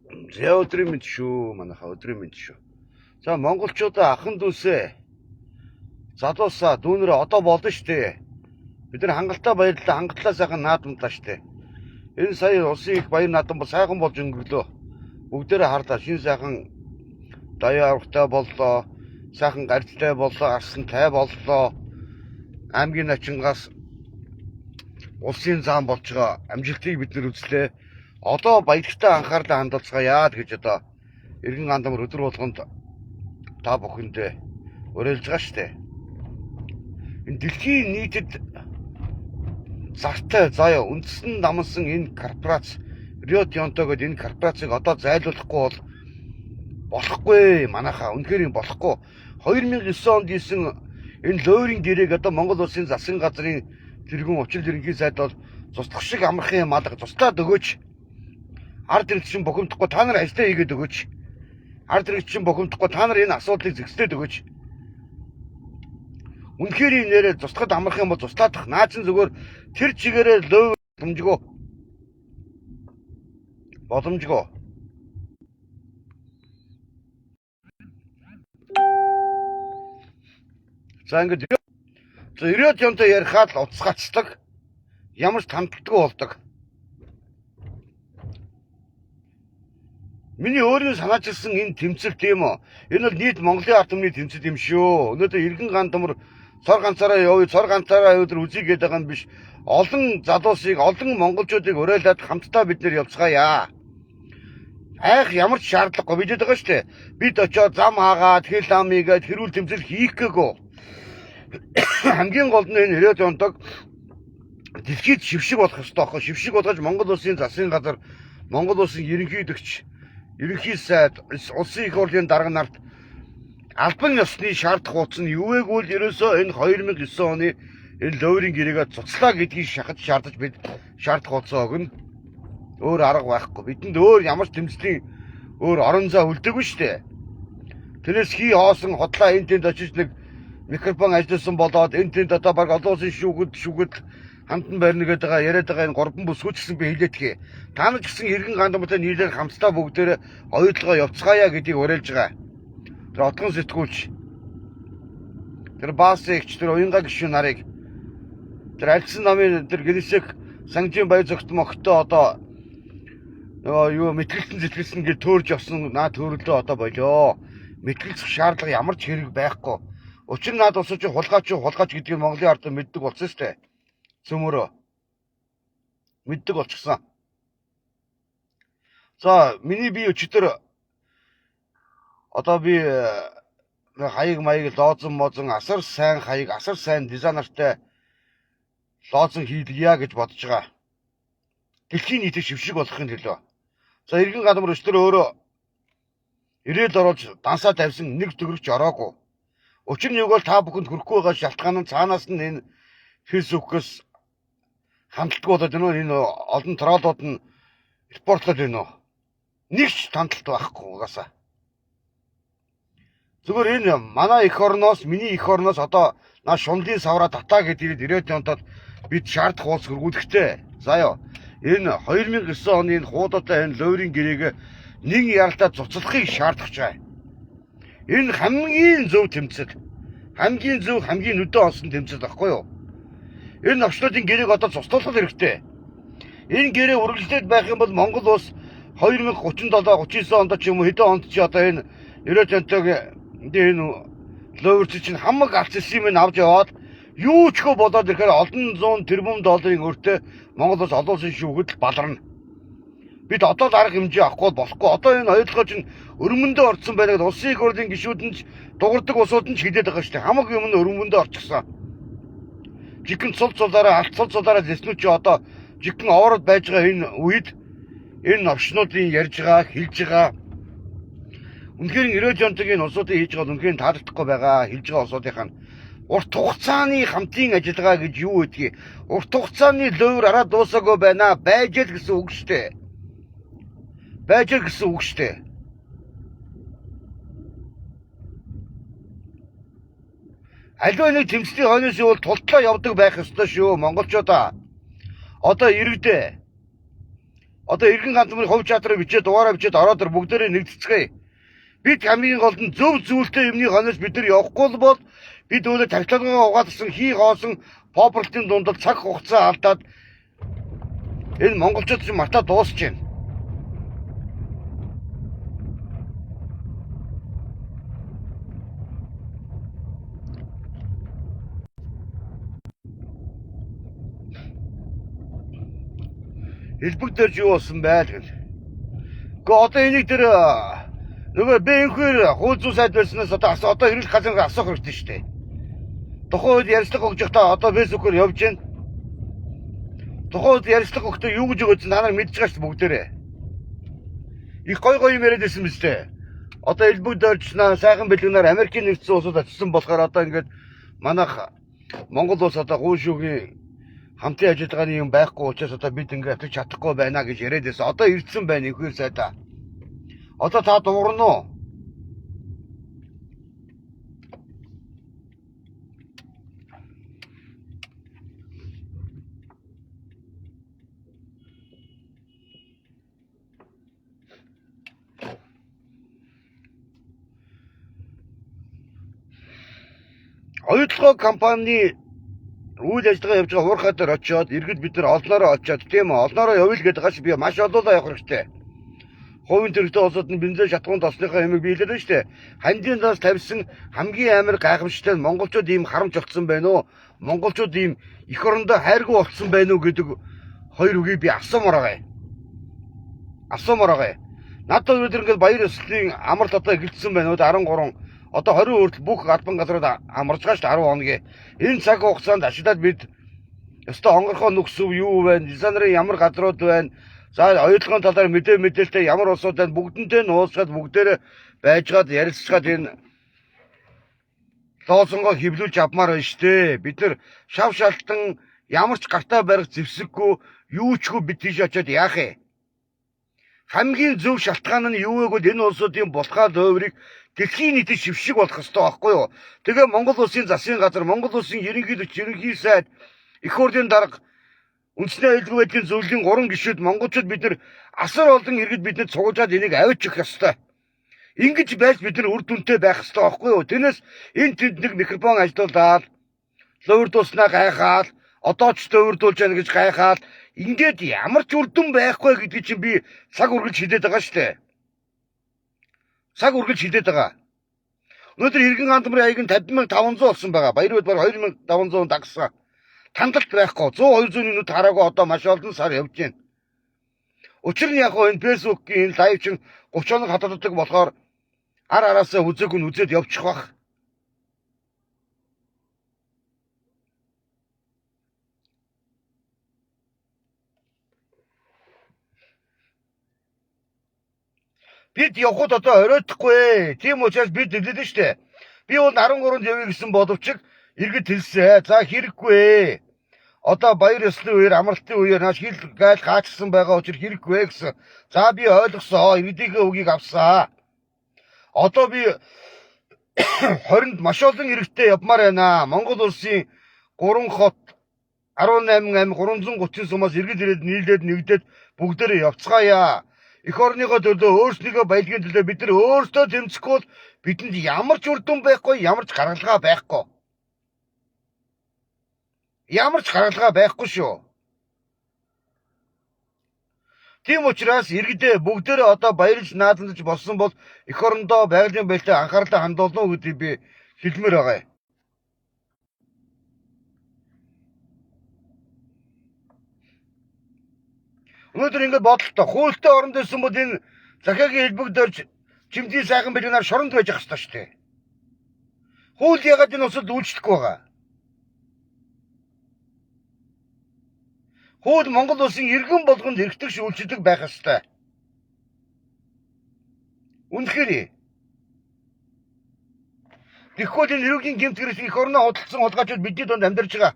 За өдрийн мэнд шүү. Манайха өдрийн мэнд шүү. За монголчуудаа ахын дүүсээ залуусаа дүүнэрээ одоо болно штэ. Бид нар хангалттай баярлалаа, хангалттай сайхан наадамлаа штэ. Энэ сая улсын их баяр наадам бол сайхан болж өнгөрлөө. Бүгдээрээ харлаа. Шинэ сайхан даяа аврагтай боллоо. Сайхан гарцтай боллоо, арсан тай боллоо. Аймгийн начингаас улсын зам болж байгаа амжилтыг бид нар үзлээ. Одоо баяртай анхаарлаа хандуулцгаая гэж одоо иргэн андамар өдөр болгонд та бүхэндээ уриалж байгаа штэ. Энэ дэлхийн нийтэд зартай заяа үндсэн намсан энэ корпорац Рио Тинто гэдэг энэ корпорацийг одоо зайлуулахгүй бол болохгүй манайхаа үнэхээр болохгүй. 2009 онд ийсэн энэ лойрын гэрээг одоо Монгол улсын засгийн газрын тэргүүн учрал ерөнхий сайд бол цуслах шиг амархан юм алга цуслаад өгөөч. Ард иргэд чинь бухимдахгүй та нар ажиллаа хийгээд өгөөч. Ард иргэд чинь бухимдахгүй та нар энэ асуудлыг зэгслээд өгөөч. Үнэхээр энэ нэрээ цуслахад амархан юм бол цуслаадах. Наачин зүгээр тэр чигээрээ лойр боломжгүй. За ингээд Рио Тинто ярихад л уцгацдаг. Ямар ч хамтдаггүй болдог. Миний өөрийн санаачилсан энэ тэмцэл тийм үү? Энэ бол нийт Монголын ард түмний тэмцэл юм шүү. Өнөөдөр иргэн гандамар цор ганцаараа явъя, цор ганцаараа өдөр үзье гэдэг юм биш. Олон залуусыг, олон монголчуудыг уриалаад хамтдаа бид нэр явцгаая. Айх ямар ч шаардлагагүй бидэд байгаа шүү дээ. Бид очиод зам хаагаад, хэл амыгээд хэрүүл тэмцэл хийх гээгүй. Хамгийн гол нь энэ Рио Тинтог дэлхийд шившиг болох ёстой аахгүй. Шившиг болгож Монгол улсын засгийн газар, Монгол улсын ерөнхийлөгч, ерөнхий сайд, улсын их хурлын дарга нарт албан ёсны шаардах хуудас нь юу вэ гэвэл ерөөсөө энэ 2009 оны энэ лойрын гэрээгээ цуцлаа гэдгийг шахаж шаардаж бид шаардах хуудасаа өгнө. Өөр арга байхгүй. Бидэнд өөр ямар ч тэмцлийн өөр орон зай үлдээгүй шүү дээ. Тэрээс хий хоосон хотлоо энэ тэнд очиж нэг микрофон ажилласан болоод энэ тэнд одоо баг олон улсын шүүгэл хамтан барьна гэдэг байгаа яриад байгаа энэ гурван бүсгүүч гэсэн би хэлээдхий. Та нар ч гэсэн иргэн гандамтай нийлээд хамтдаа бүгдээрээ оюутлогоо явцгаая гэдгийг уриалж байгаа. Тэр отгон сэтгүүлч, тэр баасыгч, тэр уянга гишүүн нарыг, тэр альцсан намын тэр гэрээсэх санжийн баяр зөгт мохтой одоо юу мэтгэлцэн зэтгэлсэн гэж төөрж явсан наа төрлөө одоо болоо. Мэтгэлцэх шаардлага ямар ч хэрэг байхгүй. Учир нь наад усууч хулгаач гэдгийг Монголын ард мэддэг болсон шүү дээ. Цөмөрөө мэддэг болчихсон. За миний би өчтөр одоо би хаяг маяг лоозон мозон асар сайн хаяг асар сайн дизайнертай лоозон хийлгийа гэж бодож байгаа. Дэлхийн нийтэд шившиг болохын төлөө. За иргэн гадамар өчтөр өөрөө ирээл оруулж дансаа тавьсан нэг төгрөгч ороогүй. Учир нь юу бол та бүхэнд хүрэхгүй байгаа шалтгаан нь цаанаас нь энэ фэйсбүүкээс хандлтгүй болоод энэ олон троллууд нь репортлоод байна уу? Нэг ч хандлт байхгүй угаасаа. Зүгээр энэ манай эх орноос, миний эх орноос одоо наа шунлын савраа татаа гэдэг Рио Тинтод бид шаардах хуулс хөргүүлэхтэй. Заяа. Энэ 2009 оны энэ хуудаатай энэ лойрын гэрээг нэг яралтаа цуцлахыг шаардах байгаа. Энэ хамгийн зөв тэмцэл. Хамгийн зөв, хамгийн өдөө онсон тэмцэл байхгүй юу? Энэ навчлалын гэрээг одоо цуцлуулах хэрэгтэй. Энэ гэрээ үргэлжлээд байх юм бол Монгол улс 2037, 39 онд ч юм уу хэдэн онд ч одоо энэ Рио Тинтог энэ лойрч чинь хамаг алцсан юм авч яваад юу ч хөө болоод ирэхээр олон зуун тэрбум долларын өртөө Монгол улс олон улсын шүүхэд баларна. Бид одоо л арга хэмжээ авахгүй болохгүй. Одоо энэ ойлгож чинь өрмөндөө орцсон байна гэдэг улсын их хурлын гишүүд нь дуурдаг усууд нь ч хэлээд байгаа шүү дээ. Хамаг юм нь өрмөндөө орчихсон. Жигэн цул цулаараа алт цул цулаараа лэснүүд чи одоо жигэн оврод байж байгаа энэ үед энэ новшнуудын ярьж байгаа, хэлж байгаа. Үнэхээр Рио Тинтогийн улсуудын хийж байгаа үнэхээр таалагдахгүй байгаа. Хэлж байгаа улсуудынхаа урт хугацааны хамтын ажиллагаа гэж юу гэдгийг урт хугацааны лойр араа дуусаагүй байна. Байж л гэсэн үг шүү дээ. Байж л гэсэн үг шүү дээ. Аливаа нэг тэмцлийн хойноос бол тултлаа явдаг байх ёстой шүү монголчуудаа. Одоо иргэдээ. Одоо иргэн ганцмын хувь чадрыг бичээд дугаараа бичээд ороод ир бүгдээрээ нэгдэцгээе. Бид хамгийн гол нь зөв зүйлтэй юмны ханаас бид нар явахгүй бол бид өөрө тагталгаа угаалсан хий хоосон попурлтын дундал цаг хугацаа алдаад энэ монголчууд ч мартаа дуусч байна. Элбэг дээр юу болсон байл гэл. Гэхдээ одоо энийг тэр нөгөө бэнхээр хууль зүйн сайд байснаас одоо хэрэглэх газрын асуух хэрэгтэй шүү дээ. Тухайн үед ярьцлага өгж байхдаа одоо фэйсбүүкээр явж байна. Тухайн үед ярьцлага өгөхдөө юу гэж өгөөд та нар мэдж байгаа шүү бүгдээрээ. Их гой юм яриад байсан биз дээ. Одоо элбэг дөржнаа сайхан бэлгэнээр Америкийн нэгдсэн улсууд очсон болохоор одоо ингээд манайх Монгол улс одоо гуйшүүгийн хамтын ажиллагааны юм байхгүй учраас одоо бид ингээд атж чадахгүй байна гэж яриад байсан. Одоо ирдсэн байна ихэр сайдаа. Одоо та дуурна уу? Оюутлогоо компани үйл ажиллагаа явж байгаа хуурхай дээр очиод иргэд бид нар олноороо очиод тийм үү олноороо явъя гэдэг гаш би маш олоолаа явах хэрэгтэй. Хувийн төрөлтэй улсууд нь бензин шатгуун тоосныхаа юмыг биелээд байна шүү дээ. Хандийн даас тавьсан хамгийн амар гайхамшигтай нь монголчууд ийм харамж болцсон байна уу? Монголчууд ийм эх орондоо хайргүй болцсон байна уу гэдэг хоёр үгийг би асуумаар байгаа. Надад өнөөдөр ингээд баяр ёслолын амралт одоо эхэлсэн байна уу 13 одоо 20 хүртэл бүх албан газрууд амарч байгаа шүү дээ 10 хоногийн. Энэ цаг хугацаанд ашиглаад бид ёстой хонгорхоо нүксв юу вэ? Дизайнерын ямар газрууд байна? За оюутлогын талаар мэдээлэлтэй ямар улсууд байна? Бүгдэнтэй нууцгаад бүгдээрээ байжгаад ярилцгаад энэ лоосонгоо хэвлүүлж авмаар байна шүү дээ. Бид нар шав шалтан ямар ч гартаа барих зэвсэггүй юу чгүй бид тийш очиод яах вэ? Хамгийн зөв шалтгаан нь юу вэ гэвэл энэ улсуудын булхаа лойврыг дэлхийн нийтэд шившиг болох ёстой байхгүй юу? Тэгээ Монгол улсын засгийн газар, Монгол улсын ерөнхий сайд, их хурлын дарга, үндэсний аюулгүй байдлын зөвлөлийн 3 гишүүд монголчууд бид нар асар олон иргэд бидэнд цугуулжаад энийг авч өгөх ёстой. Ингэж байж бид нар үр дүнтэй байх ёстой байхгүй юу? Тэрнээс энэ тэнд нэг микрофон ажилуулаад, лойврдуулснаа гайхаад, одоо ч лойврдуулж яана гэж гайхаад, ингээд ямар ч үр дүн байхгүй гэдгийг чинь би цаг үргэлж хэлээд байгаа шүү дээ. Цаг үргэлж хэлээд байгаа. Өнөөдөр иргэн хандмарын аяг нь 50,500 болсон байгаа. Баяр бод баг 2,500 дагсан. Тандалт байхгүй. 100-200 минут хараагүй одоо маш олон сар явж байна. Учир нь яг хоо энэ фэйсбүүкийн лайв чин 30 хоног хатдаг болохоор араасаа үзээгүй нь үзээд явчих бах. Бид явход одоо оройтхгүй. Тийм учраас бид хэллээ шүү дээ. Би бол 13-нд явъя гэсэн боловч иргэд хэлсэн. За хэрэггүй. Одоо баяр ёслолын үеэр амралтын үеэр нааш хил гайл хаачсан байгаа учраас хэрэггүй гэсэн. За би ойлгосон. Иргэдийнхээ үгийг авсан. Одоо би 20-нд маш олон иргэдтэй явмаар байна. Монгол улсын 3 хот 18 ам 330 сумаас иргэд ирээд нийлээд нэгдээд бүгдээрээ явцгаая. Эх орныхоо төлөө өөрснийхөө баялагын төлөө бид нар өөрсдөө тэмцэхгүй бол бидэнд ямар ч үр дүн байхгүй, ямар ч гаргалгаа байхгүй. Ямар ч гаргалгаа байхгүй шүү. Тийм учраас иргэдээ бүгдээрээ одоо баярлж наадамж болсон бол эх орондоо байгалийн байлтай анхаарлаа хандуулна уу гэдгийг би хэлмээр байгаа. Өнөөдөр ингэж бодлоо. Хуультай оронд байсан бол энэ захиагийн элбэг дөрж чимдийн сайхан бэлгэнаар шоронд байж ах ёстой шүү дээ. Хууль ягаад энэ усад үйлчлэхгүй байгаа? Хууль Монгол улсын иргэн болгонд хэрэгтэг шүүлждэг байх ёстой. Үнэхээр. Тэгэхгүй энэ эрүүгийн гэмтгэрээс их орноо худалдсан хулгайчид бидний донд амьдарч байгаа.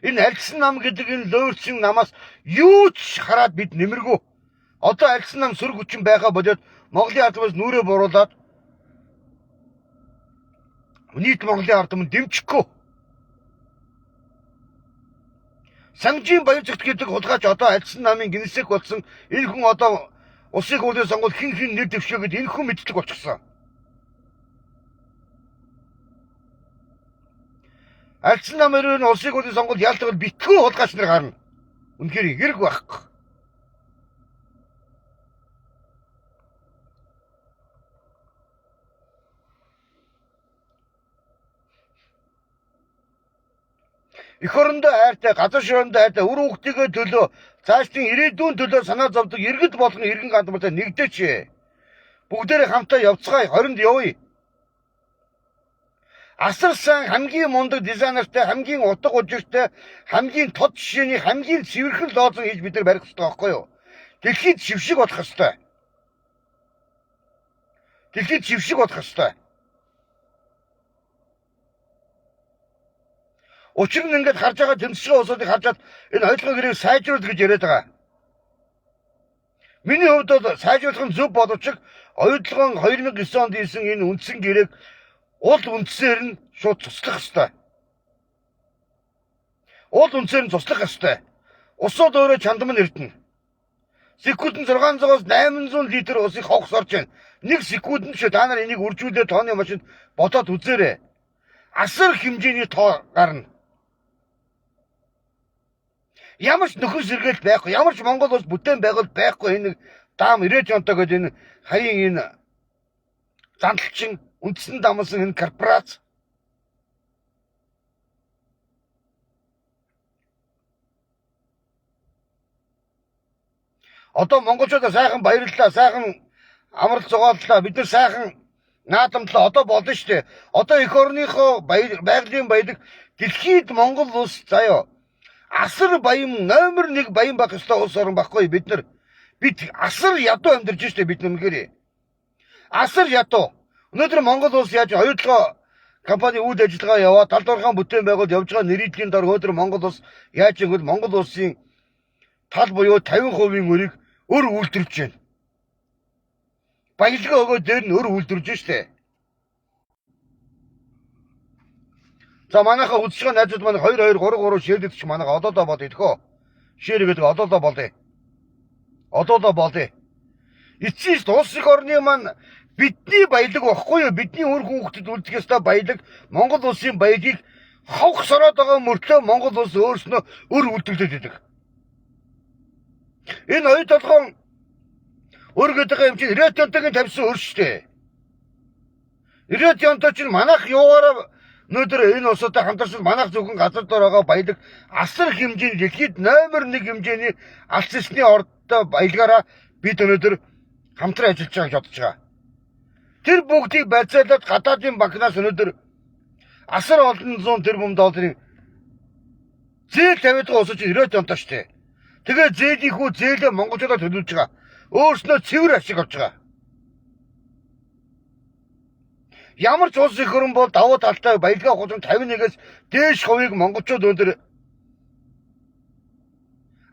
Энэ альцсан нам гэдэг энэ лойрчин намаас юу ч хараад бид нэмэргүй. Одоо альцсан нам сөрөг хүчин байгаа болоод Монголын ардмаас нүрээ буруулаад нийт Монголын ардмын дэмжихгүй. Санжийн Баярзагт гэдэг хулгайч одоо альсан намын гинсэг болсон. Энэ хүн одоо улсын хурлын сонгуульд хин нэр дэвшээгээд энэ хүн мэддэг болчихсон. Альсан намын улсын хурлын сонгуульд яалтгал битгүү хулгайч нар гарна. Үнэхээр хэрэг байхгүй. Эх орондоо хайртай, газар шорондоо хайртай, үр хүүхдийнхээ төлөө, цаашдын ирээдүйн төлөө санаа зовдөг иргэд болгон иргэн гандмартай нэгдээч. Бүгдээрээ хамтаа явцгаая, хоринд явъя. Асар сайн хамгийн мундаг дизайнертай, хамгийн утга учиртай, хамгийн тод жишээний хамгийн цэвэрхэн лоозон хийж бид нар барих хэрэгтэй байхгүй юу? Дэлхийд жившиг болох хэрэгтэй. Дэлхийд жившиг болох хэрэгтэй. Учир нь ингээд харж байгаа тэмцэшгүй улсуудыг харжаад энэ ойлгох хэрэг сайжруулах гэж яриад байгаа. Миний хувьд бол сайжруулах нь зөв боловч оюутлогын 2009 онд ийсэн энэ үндсэн гэрээг уул үндсээр нь шууд цуслах ёстой. Уул үндсээр нь цуслах ёстой. Усууд өөрөө чандам нь эрдэнэ. Секундэд 600-аас 800 литр усыг хогс орж байна. Нэг секундэд ч та нар энийг үржүүлээд тооны машинд бодоод үзээрэй. Асар хэмжээний тоо гарна. Ямар ч нөхөр сэргээл байхгүй, ямар ч Монгол улс бүтээн байгуул байхгүй энэ даам 90 онтой гэдэг энэ хаян энэ зандалчин үндсэн дамсан энэ корпорац. Одоо монголчуудаа сайхан баярлалаа, сайхан амралт зугааллаа, бид нар сайхан наадамтлаа, одоо болно шүү дээ. Одоо эх орныхоо байгалийн баялаг дэлхийд Монгол улс заяа асар баян номер 1 баян байх ёстой улс орн байхгүй бид асар ядуу амьдарч штэ бид нүгээр. Асар ядуу. Өнөөдөр Монгол улс яаж оюутлогоо компани үйл ажиллагаа яваад талдвархан бүтээн байгуул явж байгаа нэрийдлийн дор өнөөдөр Монгол улс яаж ингэвэл Монгол улсын тал буюу 50% өрийг өр үйлдвэрлэж байна. Баялгаа өгөө дээр нь өр үйлдвэрлэж штэ. За манайхаа үзэж байгаа найзууд маань 2-2-3-3 шеэрлэгч манайхаа одоодоо бод идэхөө. Шеэр гэдэг одоодоо болъё. Одоодоо болъё. Эцсийн улс их орны маань бидний баялаг багхгүй юу? Бидний үр хүүхдэд үлдэх ёстой баялаг Монгол улсын баялагийг хавх сороод байгаа мөртлөө Монгол улс өөрснөө өр үйлдвэрлээд идэг. Энэ хоёр толгойн өр гэдэг юм чинь 90 онтойгийн тавьсан өр штэ. 90 онтой чинь манайх юугаараа өнөөдөр энэ улсуудаа хамтарсан манайх зөвхөн газар дор байгаа баялаг асар хэмжээний дэлхийд номер 1 хэмжээний алс эсний ордтой баялагаараа бид өнөөдөр хамтран ажиллаж байгааг бодож байгаа. Тэр бүгдийг барьцаалаад гадаадын банкнаас өнөөдөр асар олон зуун тэрбум долларын зээл тавиад байгаа улс чинь 90 онтой шүү дээ. Тэгээ зээлийнхүү зээлээ монголчуудад төлөвлөж байгаа. Өөрснөө цэвэр ашиг авч байгаа. Ямар ч улс их орн бол давуу талтай баялгаа хулган 51-ээс дээш хувийг монголчууд өндөр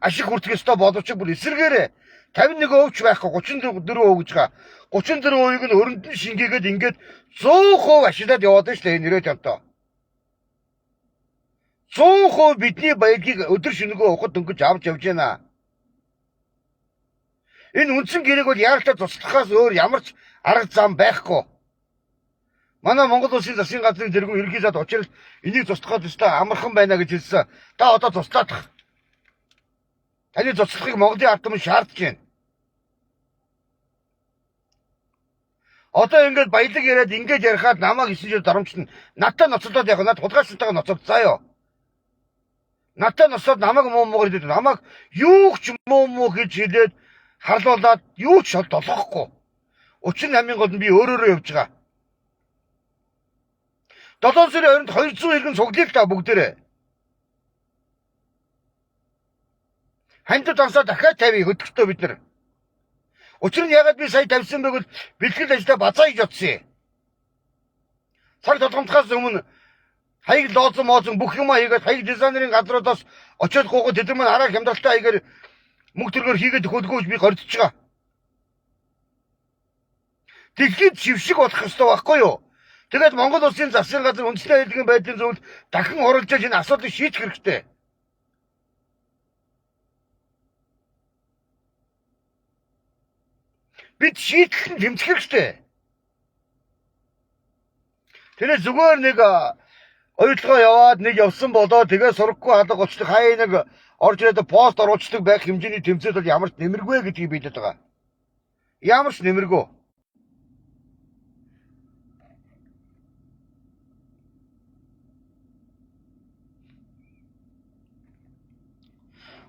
ашиг хүртэх ёстой боловч бүр эсэргээрээ 51% ч байхгүй 34% гэж байгаа. 34%-ийг нь өрөнд нь шингээгээд ингээд 100% ашиглаад яваад байна шүү дээ энэ 90 онтой. 100% бидний баялагийг өдөр шөнөгөө ухад дөнгөж авч явж байна. Энэ үндсэн гэрээг бол яаралтай туслахаас өөр ямар ч арга зам байхгүй. Манай Монгол улсын засгийн газрын тэргүүн ерөнхий сайд учрал энийг туслахад өстой амархан байна гэж хэлсэн. Та одоо туслах. Таны туслахыг Монголын ард түмэн шаардж байна. Одоо ингээд баялаг яриад ингээд ярихад намайг 9 жил дарамжтна. Надтай ноцолдоод яг над хулгайчтайгаа ноцолцааяа. Надтай ноцоод намайг муу гэдэг. Намайг юу ч муу гэж хэлээд харлуулад юу ч шал долоохгүй. Учир нь хамгийн гол нь би өөрөөрөө явж байгаа. 7 сарын 200 иргэн цуглая л та бүгдээрээ. Хандад ансаа дахиад тавья хөдөлгөтөө бид нар. Учир нь ягаад би сая тавьсан бэ гэвэл бэлтгэл ажлаа базаа хийж утсан. Цаг толгомтхоос өмнө хаяг лоозон моозон бүх юм хийгээд хаяг дизайнерын газруудаас очиод гуугаад тэд нар араа хямдралтай хаягаар мөнгө төргөөр хийгээд хөлгөөж би гордож байгаа. Дэлхийд жившиг болох ёстой байхгүй юу? Тэгээд Монгол улсын засгийн газар үндэсний аюулгын байдлын зөвлөлд дахин оролцож энэ асуудлыг шийдэх хэрэгтэй. Бид шийдлэн тэмцэх хэрэгтэй. Тэр зүгээр нэг ойлгоо яваад нэг явсан болоо тэгээ сурахгүй алга болчихдог хаяа нэг орж ирээд пост оруулцдаг байх хэмжээний тэмцэл бол ямар ч нэмэргүй гэдгийг биелээд байгаа. Ямар ч нэмэргүй.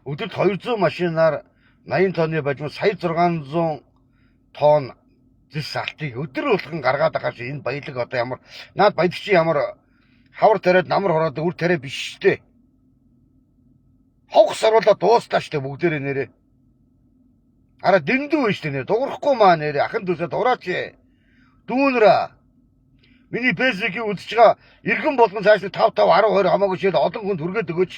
Өдөрт 200 машинаар 80 тонны бажим сая 600 тонн зис алтыг өдөр болгон гаргаад байгаа чи энэ баялаг одоо ямар наад баялаг чи ямар хавар тариад намар хороод үр тариа биш штэ. Хавх саруулаа дуустаа штэ бүгдээрээ нэрээ. Ара дэндүү штэ нэр дуурахгүй маа нэрээ ахын дүүсээ дураач. Дүүнраа. Миний фэйсбүүкийг үзэж байгаа иргэн болгон цааш 5 5 10 20 хамаагүй шил олон хүнд хүргээд өгөөч.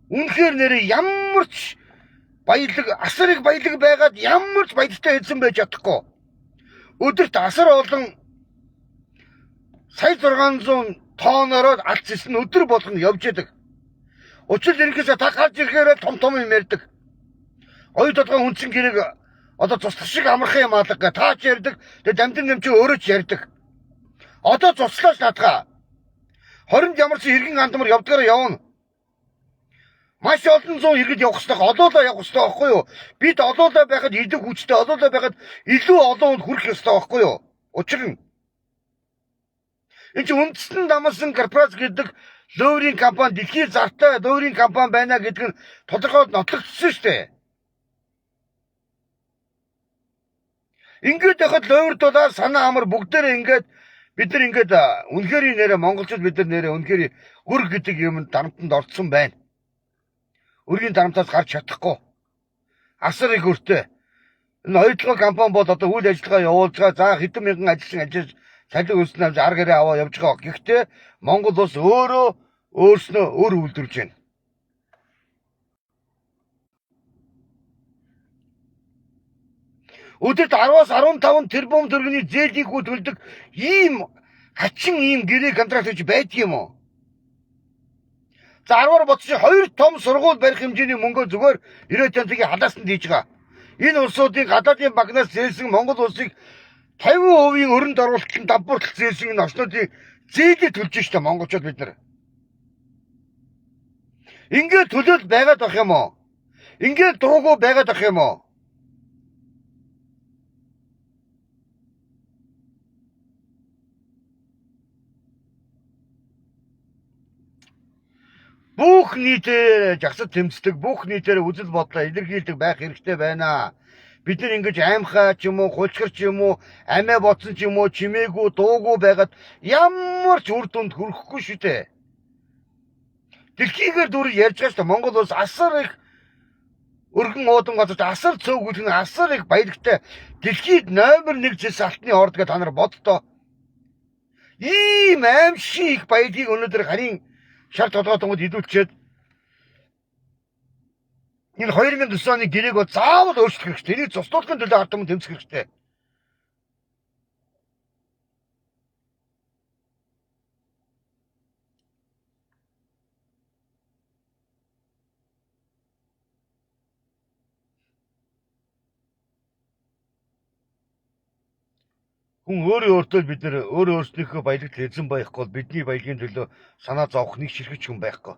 Үнэхээр нэрээ ямар ч баялаг асарыг баялаг байгаад ямар ч баялагтай хэлсэн байж чадахгүй. Өдөрт асар олон сая 600 тонноор алцс нь өдөр болгон явж яадаг. Учир нь ерөнхийдөө та гарч ирэхээр том том юм ярьдаг. Оюу толгой хүнсэн гэрэг одоо цуслах шиг амархан юм алга таач ярьдаг. Тэгээ дамдын нэмч өөрөө ч ярьдаг. Одоо цуслаач наадгаа. 20-нд ямар ч иргэн андмар явдгаараа явна. Маш олон зуун иргэд явах хэрэгтэй, олоолаа явах хэрэгтэй байхгүй юу? Бид олоолаа байхад илүү хүчтэй, олоолаа байхад илүү олон хүнд хүрэх ёстой байхгүй юу? Учир нь энэ чинь үндэстэн дамсан корпорац гэдэг лоурийн компани дэлхийн зартай лоурийн компани байна гэдэг нь тодорхой нотлогдсон шүү дээ. Ингээд яхад ловер дулаар санаа амар бүгдээрээ ингээд бид нар ингээд үнэхээр нэрэ монголчууд бид нар нэрэ үнэхээр үр гэдэг юм дарамтанд орцсон байна. Өргийн дарамтаас гарч чадахгүй. Асар их өртөө. Энэ оюутлогын компани бол одоо үйл ажиллагаа явуулж байгаа. За хэдэн мянган ажилчин ажиллаж салхи өснө авч ар гэрээ аваа явж байгаа. Гэхдээ Монгол улс өөрөө өөрснөө өөр үйлдвэрж байна. Өдөрт 10-аас 15 тэрбум төгрөгийн зээлийнхүү төлдөг ийм хачин ийм гэрээ контракт гэж байдаг юм уу? За 10-аар бодчих 2 том сургууль барих хэмжээний мөнгө зүгээр 90 тонтгийн халаасанд хийж байгаа. Энэ улсуудын гадаадын банкнаас зээлсэн Монгол улсыг 50% өрөнд оруулалтын давбууртал зээлсэн энэ орчнуудын зээлийг төлж штэ монголчууд бид нар. Ингээд төлөөл байгаад байх юм уу? Ингээд дургу байгаад байх юм уу? Бүх нийтээр жагсад тэмцдэг, бүх нийтээр үзэл бодлоо илэрхийлдэг байх хэрэгтэй байна. Бид нар ингэж аимхай ч юм уу, хулчгар ч юм уу, амиа бодсон ч юм уу, чимээгүй, дуугүй байгаад ямар ч үр дүнд хүрэхгүй шүү дээ. Дэлхийгээр дүр ярьж байгаа шүү дээ. Монгол улс асар их өргөн уудан газарт асар цөөгүүлэх нь асар их баялагтай. Дэлхийд номер 1 зэс алтны орд гэж та нар боддоо. Ийм аимшиг их баялагийг өнөөдөр харин шар толгоотонгод хідүүлчихэд энэ 2009 оны гэрээг бол заавал өөрчлөх хэрэгтэй. Энийг цуслуулахын төлөө ард түмэн тэмцэх хэрэгтэй. Хүн өөртөө бид нэр өөрснийхөө баялагт эзэн байхгүй бол бидний баялагын төлөө санаа зовох нэг ширхэж хүн байхгүй.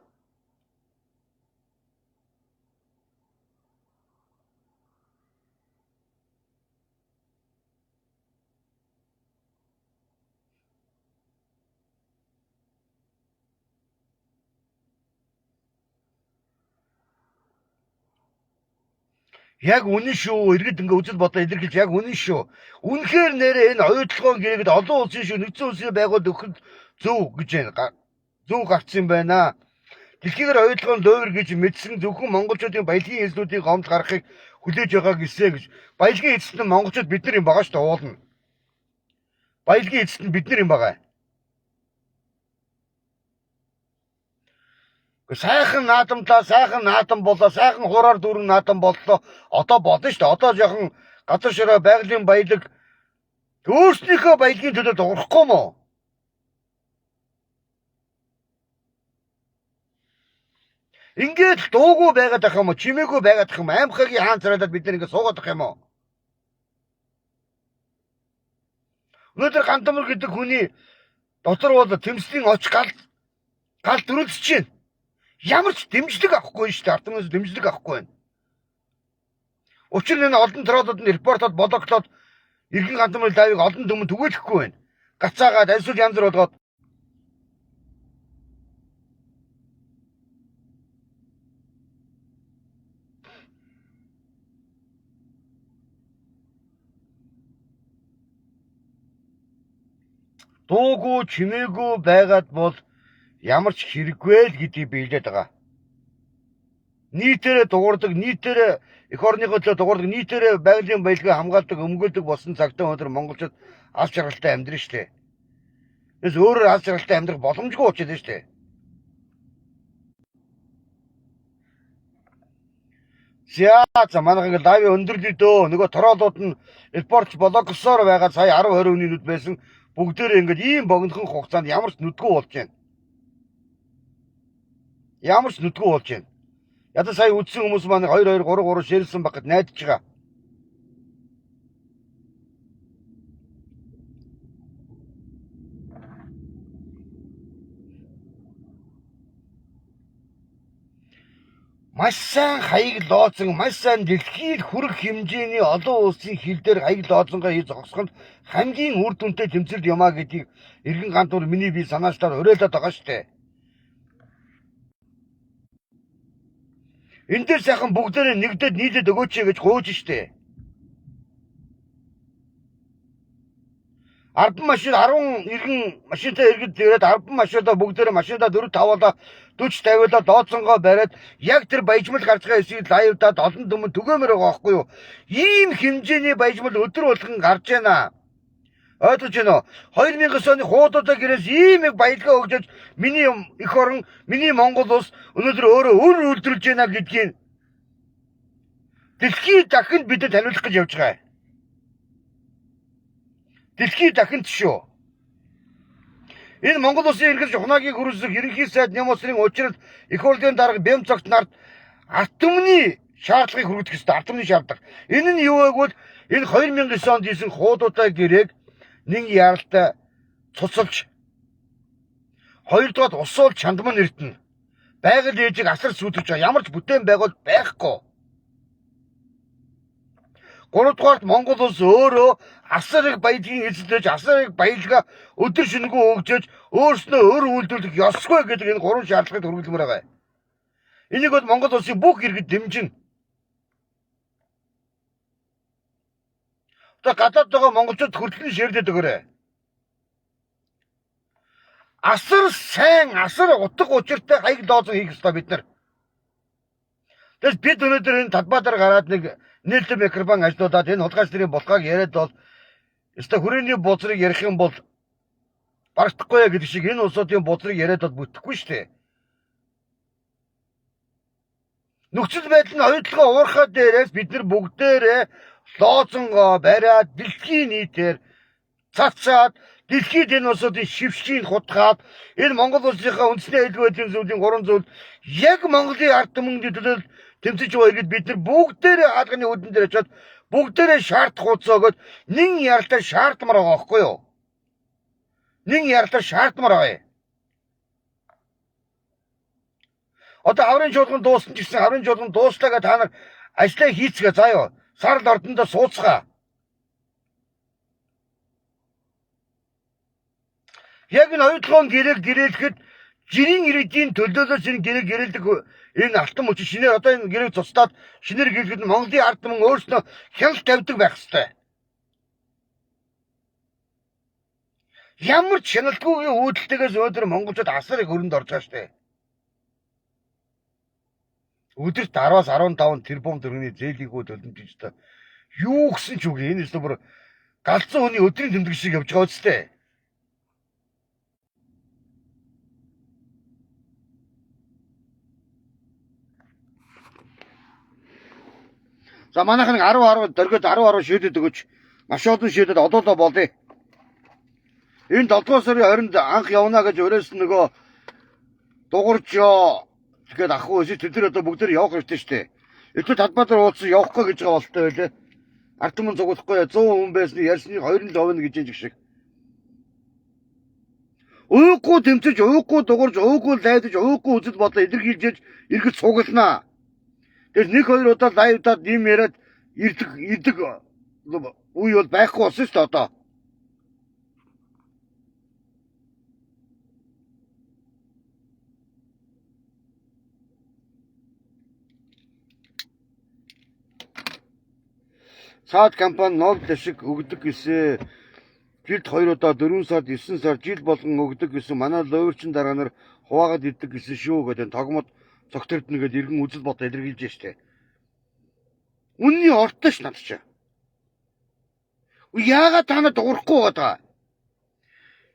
Яг үнэн шүү. Иргэд ингээ үзэл бодоо илэрхийлж яг үнэн шүү. Үнэхээр нэрээ энэ оюутлогын гэрэгэд олон улсын шүү нэгдсэн улсын байгуул өгөхөд зөв гэж байна. Зөв гарцсан байна. Дэлхийгээр оюутлогын ловер гэж мэдсэн зөвхөн монголчуудын баялагын эзлүүдийн гомд гарахыг хүлээж байгаа гэсэ гэж. Баялагын эзэлт нь монголчууд бид нар юм байгаа шүү дээ уулна. Баялагын эзэлт нь бид нар юм байгаа. Сайхан наадамлаа, сайхан наадам болоо, сайхан хураар дүүрэн наадам боллоо. Одоо болно шүү дээ. Одоо жоохон газар шороо байгалийн баялаг өөрснийхөө баялагын төлөө дуурахгүй мó. Ингээд дуугүй байгаад ах юм уу? Чимээгүй байгаад ах юм? Аймхагийн хаан царайлаад бид нэг суугаад ах юм уу? Өнөөдөр Гандамар гэдэг хүний дотор бол тэмцлийн оч гал дөрөлдөж чинь. Ямар ч дэмжлэг авахгүй шүү дээ. Ардмаас дэмжлэг авахгүй байна. Учир нь олон троллууд нь репортод блоклоод Иргэн Гандамарын лайвыг олон түмэнд түгээлэхгүй байна. Гацаагаад альсууд янз бүр болгоод дуугүй чимээгүй байгаад бол ямар ч хэрэггүй л гэдгийг биелээд байгаа. Нийтээрээ дуурдаг, нийтээрээ эх орныхоо төлөө дуурдаг, нийтээрээ байгалийн баялгаа хамгаалдаг, өмгөөлдөг болсон цагтаа өнөөдөр монголчууд аль шаргалтай амьдрын штэ. Тэс өөрөөр аль шаргалтай амьдрах боломжгүй учраас штэ. За манайх ингээ лайв өндөрлөе дөө. Нөгөө троллууд нь репортч блогсоор байгаа сая 10-20 хүний нүд байсан. Бүгдээрээ ингээд ийм богинохон хугацаанд ямар ч нүдгүй болж байна. Ямар ч нүдгүй болж байна. Ядаа сая үдсэн хүмүүс маань 2-2-3-3 ширэлсэн багт найдаж байгаа. Маш сайн хаяг лооцсон, маш сайн дэлхийд хүрэх хэмжээний олон улсын хил дээр хаяг лооцсонгаа хийж зогсоход хамгийн үр дүнтэй тэмцэл юмаа гэдгийг Иргэн Гандамар миний бие санаачлаар уриалаад байгаа штэ. Энэ дээр сайхан бүгдээрээ нэгдээд нийлээд өгөөч гэж гуйж штэ. 10 машин 10 иргэн машинтай иргэд тэгээд 10 машинаа бүгдээрээ машинаа 4-5-аа 40-50-аа дооцсонгоо бариад яг тэр баяжмал гарч байгаа эсийг лайвдаад олон түмэн түгээмээр байгаа байхгүй юу? Ийм хэмжээний баяжмал өдөр болгон гарч байна. Ойлгож байна уу? 2000 оны хуудуудаа гэрээс ийм их баялгаа өгч миний эх орон, миний Монгол улс өнөөдөр өөрөө өр үлдэрж байна гэдгийг дэлхийд дахинд бидэд таниулах гэж явж байгаа. Дэлхийд дахинд шүү. Энэ Монгол улсын иргэн ухнаагийг хөрвүүлэх ерөнхий сайд Нямосрын учрал эх хурлын дарга Бямцогт нарт ард түмний шаардлагыг хүргэх ёстой. Ард түмний шаардлага. Энэ нь юу вэ гэвэл энэ 2009 онд хийсэн хуудуудаа гэрээг нэг яралтай цуцалж хоёрдугаар усуул чандман эрдэнэ. Байгаль ээжийг асар сүйтгэж байгаа. Ямар ч бүтээн байгуул байхгүй. Гуравдугаарт Монгол улс өөрөө асар их баялагын эзэлж, асар их баялгаа өдөр шөнөгүй өгчөөж, өөрснөө өр үйлдвэрлэх ёсгүй гэдэг энэ гурван шаардлагыг хүргэлмээр байгаа. Энийг бол Монгол улсын бүх иргэд дэмжинэ. Одоо гадаад байгаа монголчууд хүртэл ширлээд өгөөрэй. Асар сайн, асар утга учиртай хаяг лооцсон хийх ёстой бид нар. Тэгээс бид өнөөдөр энэ талбай дээр гараад нэг нээлттэй микрофон ажлуудаад энэ хулгайч нарын булгааг яриад бол өстой хүрээний бузрыг ярих юм бол барагдахгүй гэдэг шиг энэ улсуудын бузрыг яриад бол бүтэхгүй шүү дээ. Нөхцөл байдал нь хоёулаа уурхаа дээрээс бид нар бүгдээрээ лооцонгоо бариад дэлхийн нийтээр цацаад дэлхийд энэ улсуудын шившгийг хутгаад энэ Монгол улсынхаа үндэсний аюулгүй байдлын зүйлийн 3 зүйл яг Монголын ард түмний төлөө тэмцэж байгаа иргэд бид нар бүгдээрээ хаалганы үдэн дээр очиод бүгдээрээ шаардах хуцаагод нэг яралтай шаардмаар байгаа байхгүй юу? Нэг яралтай шаардмаар байгаа. Одоо аврын чуулган дууссан ч гэсэн аврын чуулган дууслаа гэж та нар ажлаа хийцгээ заяа. Сарл ордондоо сууцгаа. Яг энэ хоёулаа гэрээг гэрээлэхэд жирийн иргэдийн төлөөлөөс энэ гэрээг гэрээлдэг энэ алтан мөч шинээр одоо энэ гэрээг цуцлаад шинээр гэрэлэхэд Монголын ард түмэн өөрснөө хяналт тавьдаг байх ёстой. Ямар ч хяналтгүйгийн үүдэлтэйгээс өнөөдөр монголчууд асар их хөрөнд орж байгаа шүү дээ. Өдөрт 10-аас 15 тэрбум төгрөгийн зээлийнхүү төлөмжж та юу гэсэн ч үгүй энэ өстө бүр галзуу хүний өдрийн тэмдэг шиг явж байгаа үстэй. За манайх нэг 10 дөргөд 10 шийдэд өгөөч. Маш олон шийдэд одоолоо болъё. Энэ 7 дугаар сарын 20-нд анх явна гэж өрөөсөн нөгөө дугуйрч тэгээд ахгүй өсөж тэд нар одоо бүгд явах хэрэгтэй шүү дээ. Итүү Талбаатар уулзсан явахгүй гэж байгаа болтой байлээ. Ард түмэн цугуулахгүй 100 хүн байсан ярьсны 2-7 гэж яж шиг. Уухгүй тэмцэж, уухгүй дуурж, уухгүй лайдаж, уухгүй үзэл бодлоо илэрхийлж иргэд цугланаа. Тэгээд 1-2 удаа лайвдаад юм яриад ирдэг үе бол байхгүй болсон шүү дээ одоо. Цаад компани Нобель ашиг өгдөг гэсэн жилд 2 удаа 4 сард 9 сар жил болгон өгдөг гэсэн манай лоорчин дараа нар хуваагаад иддэг гэсэн шүү гэдэг тогмод цогтөрднө гэдэг иргэн үзэл бодлоо илэрхийлж штэ. Үнний ортой ш над чи. Яагаад та нар дуурахгүй байгаа?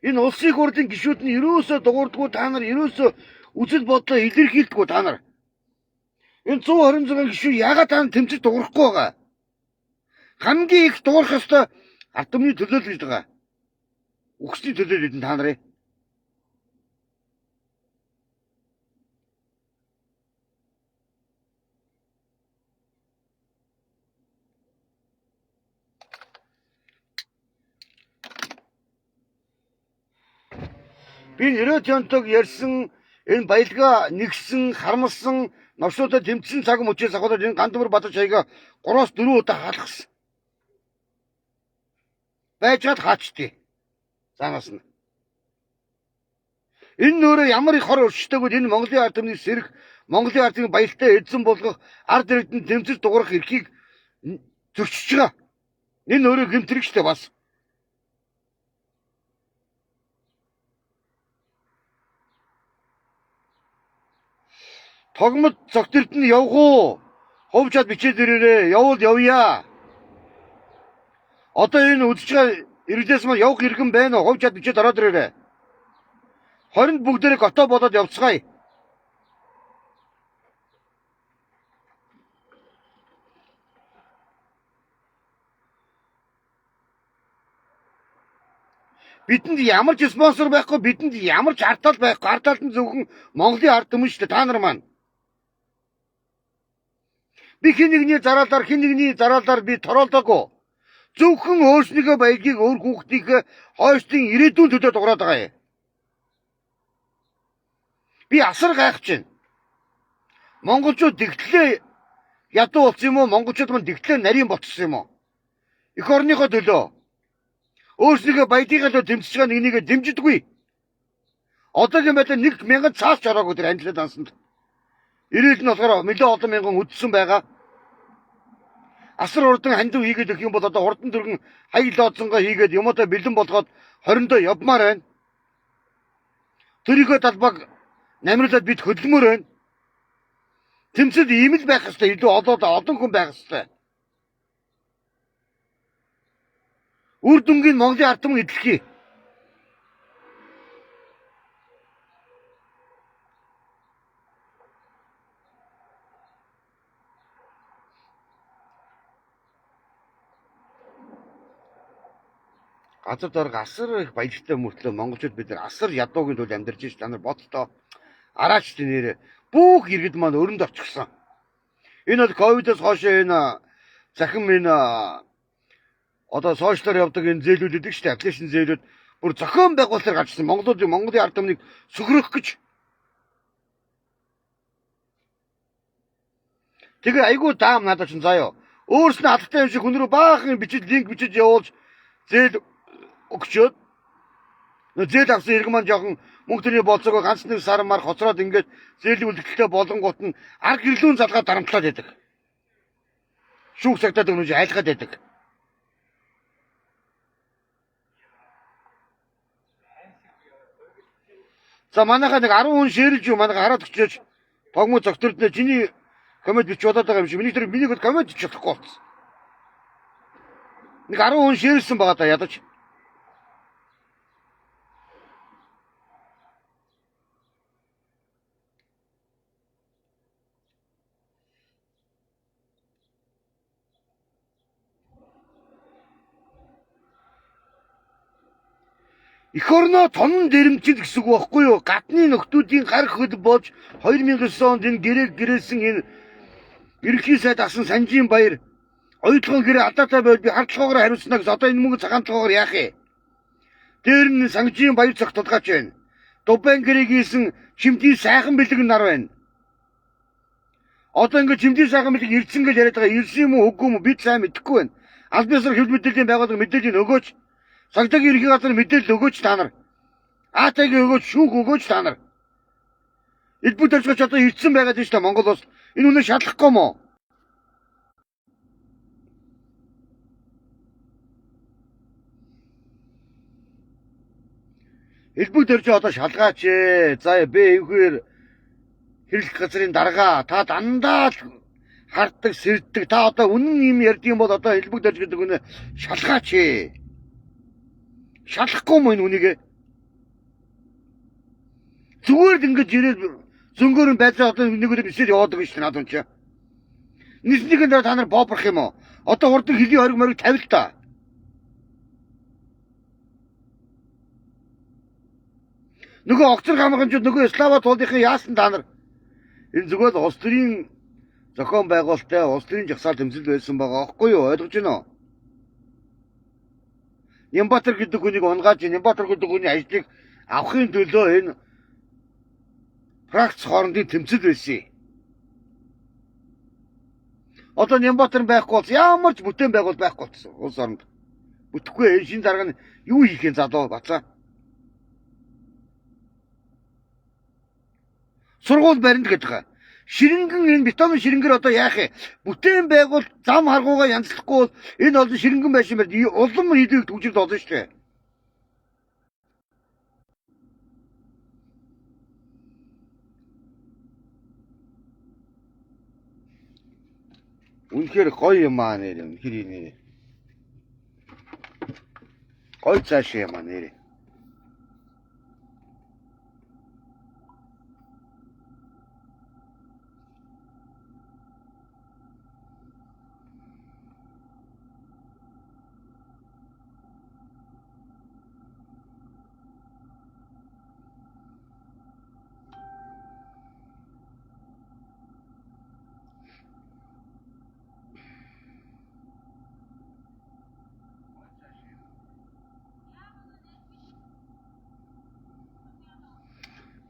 Энэ улсын хурлын гишүүд нь ерөөсөө дуурдгүй та нар ерөөсөө үзэл бодлоо илэрхийлдэггүй та нар. Энэ 126 гишүү яагаад та нар тэмцэж дуурахгүй байгаа? Хамгийн их дуурах ёстой ард түмний төлөө л гэж байгаа. Үхсний төлөө л та нарын. Би нэрээ тянтог ярьсан энэ баялгаа нэгсэн харамсан новшуудад тэмцсэн цаг мөчөөс ахуулаад энэ Гандамар Бадар чаяга 3-4 удаа хаалгасан. Байжгаад хаачдээ. Занаас нь. Энэ нөрөө ямар их хор өршөлтөйгөө энэ Монголын ард түмний сэрэх, Монголын ард түмний баялтай эзэн болгох, ард иргэдэнд тэмцэж дуурах эрхийг зөрчиж байгаа. Энэ нөрөө гэмтрэг штэ бас. Тогмод цогтөрд нь явах уу? Ховчаад бичээд ирээрээ. Явал явъя. Одоо энэ үзэж байгаа иргэдээс маань явах иргэн байна уу? Ховчаад бичээд ороод ирээрээ. 20 бүгдээрээ готоо болоод явцгаая. Бидэнд ямар ч спонсор байхгүй, бидэнд ямар ч ардтал байхгүй. Ардталд нь зөвхөн Монголын ард түмэн шүү дээ. Та нар маань. Би хин нэгний зараалаар би тороолоогүй. Зөвхөн өөрснийхөө баялагийг өөр хүүхдийнхээ хойштын ирээдүйн төлөө дуурайд байгаа юм. Би асар гайхаж байна. Монголчууд дэгтлээ ядуу болсон юм уу? Монголчууд маань дэгтлээ нарийн болчихсон юм уу? Эх орныхоо төлөө. Өөрснийхөө баялагийнхаа төлөө тэмцэж байгаа нэгнийгээ дэмждэггүй. Одоогийн байдлаар 1000 цаас ч ороогүй тэр анилал дансанд. Ирээд нь болохоор нэлээд олон мянган үдсэн байгаа. Асар урдан хандив хийгээд өгөх юм бол одоо хурдан дөргөн хаяг лоодсонгоо хийгээд юмудаа бэлэн болгоод 20-доо явмаар байна. Төрийнхөө талбайг намруулаад бид хөдөлмөр байна. Тэмцэл ийм л байх хэвээр илүү олон хүн байх хэвээр. Үр дүнгийн Монголын ард түмэн эдлэхий. Газар дарга асар их баялагтай мөртлөө монголчууд бид нар асар ядуугийн тул амьдарч ш та нар бодтоо араач нэрээ бүх иргэд маань өрөнд орчихсон. Энэ бол ковидоос хойш энэ захин энэ одоо сошиалар явдаг энэ зээлүүд идэг штэ аппликейшн зээлүүд бүр зохион байгуулалтаар гарчсан Монголын ард түмнийг сүхрэх гэж. Тэгээ айгүй даам надад ч заяа. Өөрснөө хаттай юм шиг хүн рүү баахан бичиж линк бичиж явуулж зээл өгчөөд зээл авсан иргэн маань жоохон мөнгө төрний болцоогоо ганц нэг сар мар хоцроод ингээд зээлийн үлдэгдэлтэй болонгууд нь арга гэрлүүн залгаа дарамтлаад байдаг. Шүүх цагтаад өнөж айлгаад байдаг. За манайхаа нэг 10 хүн шеэрлж юу манайхаа хараад өчөөж тогмоо цогтөрднө чиний коммент бич бодоод байгаа юм шиг миний коммент бич чадахгүй болсон. Нэг 10 хүн шеэрлсэн байгаа да ядаж. Эх орноо тонн дэрэмчил гэсэн үг байхгүй юу? Гадны нөхдүүдийн гар хөл болж 2009 онд энэ гэрээсэн энэ ерөнхий сайд асан Санжийн баяр оюутлогын гэрээ алдаатай байвал би хардлагаар хариуцна гэж одоо энэ мөнгө цагаан толгоор яах вэ? Дээр нь Санжийн баяр цогтолгооч байна. Дубайн гэрээ гийсэн Чимдийн сайхан бэлэг нар байна. Одоо ингэ Чимдийн сайхан бэлэг ирсэн гэж яриад байгаа. Ирсэн юм уу үгүй юм уу бид сайн мэдэхгүй байна. Аль биесээр хэвлэл мэдээллийн байгууллага мэдээлэл өгөөч. Цагдаагийн ерөнхий газар мэдээлэл өгөөч та нар. АТ-гийн өгөөч, шүүх өгөөч та нар. Элбэг төрчгөч одоо ирсэн байгаад байна шүү дээ Монгол улс. Энэ үнэ шалахгүй юм уу? Элбэг төрч одоо шалгаач ээ. За бэ эвгээр хэрэглэх газрын дарга та дандаа л харддаг, сэрддэг. Та одоо үнэн юм ярьдаг юм бол одоо элбэг төрч гэдэг үнэ шалгаач ээ. Шалахгүй юм энэ үнийг. Зүгээр л ингэж ирээд зөнгөөр нь байцаа одоо нэгээрээ нисээд яваадаг шүү дээ надад ч. Ниснийхэн дараа та нар бообрах юм уу? Одоо хурдан хөлийн хориг мориг тавил та. Нөгөө огцор хамгаамчид нөгөө Слава туулынхаа яасан та нар? Энэ зүгээр улс төрийн зохион байгуулалттай улс төрийн жагсаал тэмцэл байсан байгаа аахгүй юу? Ойлгож байна уу? Нямбатар гэдэг хүнийг унгааж, Нямбатар гэдэг хүний ажлыг авахын төлөө энэ фракц хоорондын тэмцэл байсан. Одоо Нямбатар байхгүй бол ямар ч бүтээн байгуул байхгүй болсон улс оронд. Бүтэхгүй энэ шин дарга нь юу хийх юм залуу бацаа. Сургууль баринд гэдэг. Ширэнгэн энэ бетонын ширэнгэр одоо яах вэ? Бүтээн байгуул зам харгуугаа янзлахгүй бол энэ олон ширэнгэн байшин барь улам хийдэг төвчрд олон шүү дээ. Үнэхээр гоё юм аа нэр. Үнэхээр нэр. Гоё цааш юм аа нэр.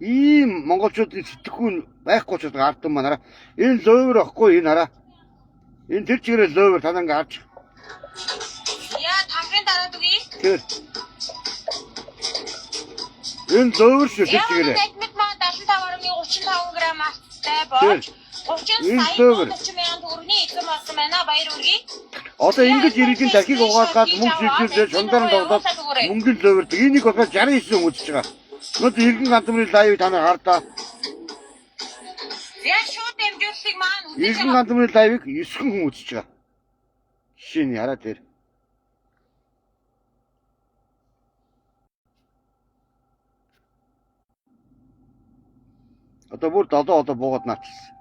Ийм монголчуудын сэтгэхүүн байхгүй ч гэдэг ардсан манараа. Энэ ловер ахгүй энэ хараа. Энэ тэр чигээрээ ловер танаа ингээ харж. Яа, тамгын дараад үгүй. Тэр. Энэ ловер шүү тэр чигээрээ. Мэдмэд маа 75.35 грамм алттай болж 30 сая 30 мянган төгрөгийн эзэм болсон байна баяр үргээ. Одоо ингэж иргэдийн дахиг угаалгаад мөнгө шилжүүлээд шундаран догдоод мөнгөний ловер. Энийг болохоор 69 үзэж байгаа. Нөт иргэн гантмын лайв та нар хардаа. Яа шууд дэмжүүлсийг маань үзэж Иргэн гантмын лайвыг 9 хүн үзэж байгаа. Жишээ нь хараа тэр. Одоо бүр 7 одоо буугаад наачсан.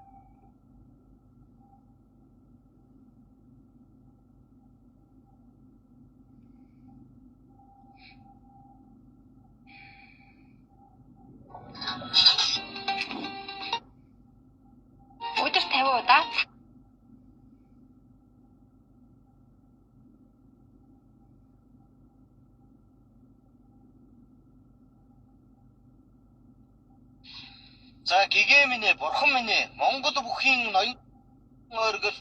өдөр 50 удаа. За гэгээ минь бурхан минь Монгол бүхийн ноён оргил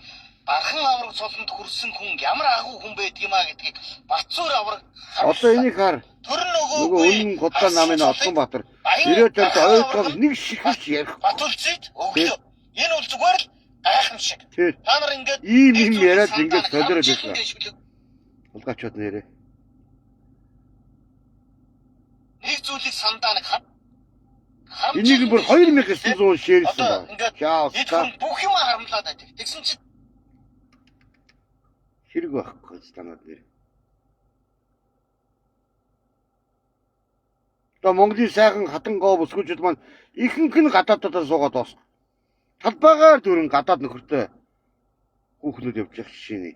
бархан авраг цолонд хүрсэн хүн ямар агуу хүн байдгиймаа гэдгийг Батцуур авраг Одоо энийг хар. төр Нөгөө нөгөөгүй үнэн гудаа намын Олонбаатар ирээд энэ ойлгол нэг шигч ярих. Батулцид өглөө. Энэ бол зүгээр л гайхамшиг. Тэр Та нар ингээд ийм яриад ингээд солиороод байсан. Улгаачууд нэрээ. Нэг зүйлийг сандаа нэг Энийг бүр 2900 шеэрсэн одоо байна. ингээд Чао. эдгээр бүх юм харамлаад байдаг. Тэгсэн чинь Хэрэг байхгүй станаад нэр. Одоо Монголын сайхан хатан гоо бүсгүүчүүд маань ихэнх нь гадааддаа суугаад бас. Талбайгаар дөрөн гадаад нөхөртэй хүүхнүүд явж явах жишээ нэ.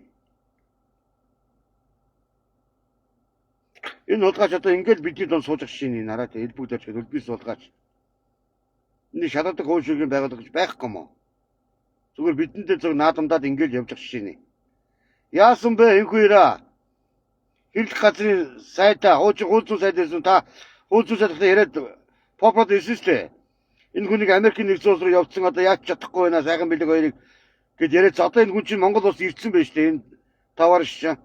Энэ улгаач одоо ингээд бидний дон сууж шин энэ хараа тэ элбэг дөрч өлбис улгаач. Энэ шалгадаг хөөшөгийн байгууллага гэж байхгүй юм уу? Зүгээр бидэндээ зөв наадамдаад ингээд явж шин. Яасан бэ энэ хоёраа? Хэрлэх газрын сайдаа хуучин сайдаас та хуучин сайдтай яриад попрод ирсэнтэй. Энэ хүнийг Америкийн нэгдсэн улс руу явуулсан одоо яаж чадахгүй байна сайхан бэлэг хоёрыг гэж яриад одоо энэ хүн чинь Монгол улс ирсэн байж тээ энэ тавар шин.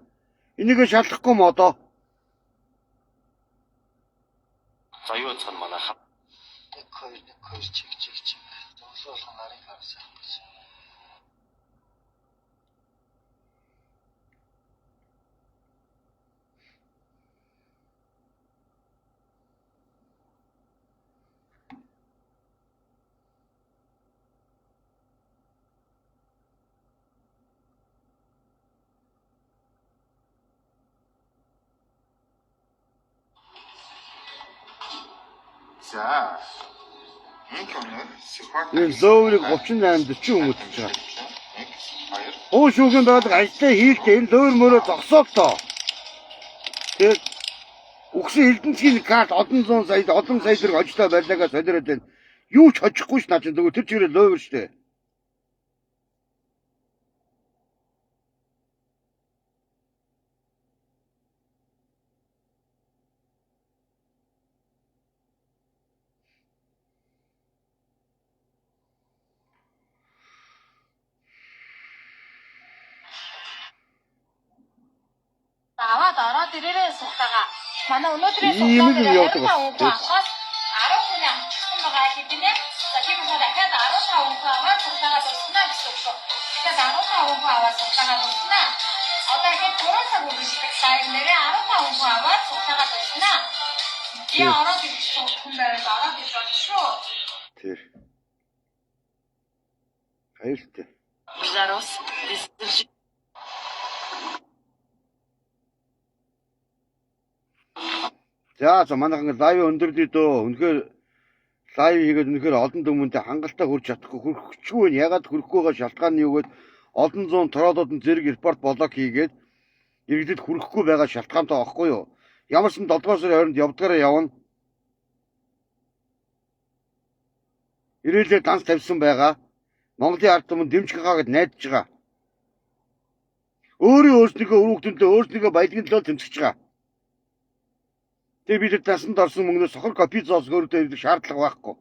Энийг шалахгүй мо одоо? За юу цан манай хаа. Нэг хоёр чиг. Зогсоолох нарыг харсан. За. Энэ зөөврийг 38 40 өмөтж байгаа. Оо шүүхэн байдаг ажлаа хийхдээ энэ зөөвр мөрөө зогсоолтоо. Тэгээд үгсэн эрдэнэчийн карт олон сая төгрөг очлоо барьлаагаа солиороод байна. Юу ч хочихгүй ш наач зөв тэр чигээр зөөвр штэ. Аваад ороод ирээрээ сухтагаа. Манай өнөөдрээс Ийм л явдаг бас. 10 хүн амжчихсан байгаа хэдийнэ. За тийм болохоор дахиад 15 хүн аваад сухтагаа дуснаа гэсэн үг шүү. Тэгэхээр 15 хүн аваад сухтагаа дуснаа. Одоо ихэд 3 цаг үргэлжлэх сайн нэрээ 15 хүн аваад сухтагаа дуснаа. Би ороод ирсэн хүн байвал ороод иж болж шүү. Тэр. Хайртай. Зарос. За манайхан лайв өндөрлөе дөө. Үнэхээр лайв хийгээд үнэхээр олон хүмүүнтэй хангалттай хүрч чадахгүй хүрчихгүй нь ягаад хүрэхгүй байгаа шалтгаан нь юу гэвэл олон зуун тороодод зэрэг репорт блог хийгээд иргэдэд хүрэхгүй байгаа шалтгаантай байхгүй юу? Ямар ч 7 дугаар сарын 20-нд явдгаараа явна. Ирээлээ данс тавьсан байгаа. Монголын ард түмэн дэмжих хаагаад найдаж байгаа. Өөрийнхөө өрөвдөнтөө өөрснийгөө баялагын төлөө тэмцэж байгаа. Тэгээ бид тасанд орсон мөнгнөөс сохор копи зоос өөртөө ирэх шаардлага байхгүй.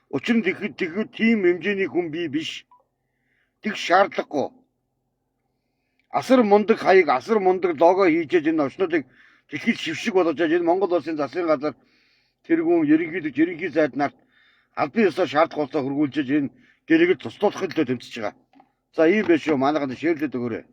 Учир нь тэгэхэд тийм хэмжээний хүн бий биш. Тэг шаардлагагүй. Асар мундаг хаяг, асар мундаг лого хийжээж энэ овчнуудыг дэлхийд шившиг болгож энэ Монгол улсын засгийн газар тэргүүн ерөнхий сайд нарт албан ёсоор шаардлага болсоо хөргүүлж энэ гэрээгээ туслуулахын төлөө тэмцэж байгаа. За ийм биш үү? Манайханд шеэрлээд өгөөрэй.